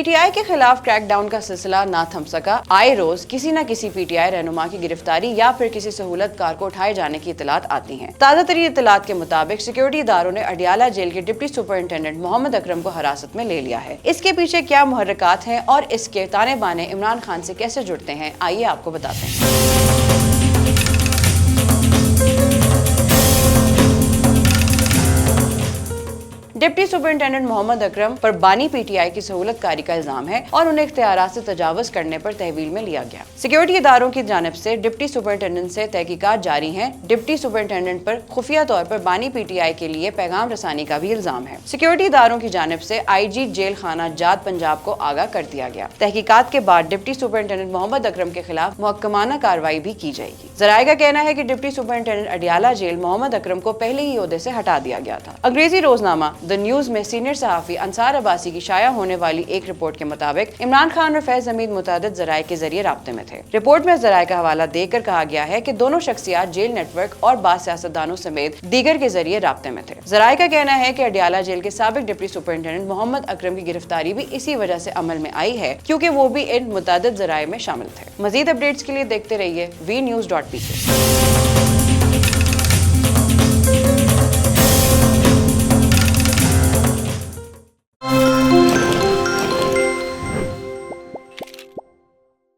PTI के खिलाफ crackdown का सिलसिला ना थम सका। आए रोज किसी न किसी पीटीआई रहनुमा की गिरफ्तारी या फिर किसी सहूलतकार को उठाए जाने की इतलात आती हैं। ताजा तरीन इतलात के मुताबिक सिक्योरिटी इदारों ने अडियाला जेल के डिप्टी सुपरिंटेंडेंट मोहम्मद अकरम को हिरासत में ले लिया है। इसके पीछे क्या मुहर्रिकात हैं और इसके ताने बाने इमरान खान से कैसे जुड़ते हैं, आइए आपको बताते हैं। डिप्टी सुपरिंटेंडेंट मोहम्मद अकरम पर बानी पीटीआई की सहूलतकारी का इल्जाम है और उन्हें इख्तियारात से तजावुज करने पर तहवील में लिया गया। सिक्योरिटी इदारों की जानिब से डिप्टी सुपरिंटेंडेंट से तहकीकात जारी है। डिप्टी सुपरिंटेंडेंट पर खुफिया तौर पर बानी पीटीआई के लिए पैगाम रसानी का भी इल्जाम है। सिक्योरिटी इदारों की जानिब से IG जेल खाना जात पंजाब को आगाह कर दिया गया। तहकीकात के बाद डिप्टी सुपरिंटेंडेंट मोहम्मद अकरम के खिलाफ मुहक्कमाना कार्रवाई भी की जाएगी। ज़राए का कहना है कि deputy superintendent Adiala jail Mohammad Akram को पहले ही ओहदे से हटा दिया गया था। अंग्रेजी रोजनामा द न्यूज में सीनियर सहाफी अंसार अब्बासी की शाया होने वाली एक रिपोर्ट के मुताबिक इमरान खान और फैज हमीद मुतादिद ज़राए के जरिए राब्ते में थे। रिपोर्ट में ज़राए का हवाला देकर कहा गया है कि दोनों शख्सियात जेल नेटवर्क और बाज़ सियासतदानों समेत दीगर के जरिए राब्ते में थे। ज़राए का कहना है कि अडियाला जेल के साबिक डिप्टी सुपरिंटेंडेंट मोहम्मद अकरम की गिरफ्तारी भी इसी वजह से अमल में आई है क्योंकि वो भी इन मुतादिद ज़राए में शामिल थे। मजीद अपडेट्स के लिए देखते रहिए VNews.pk।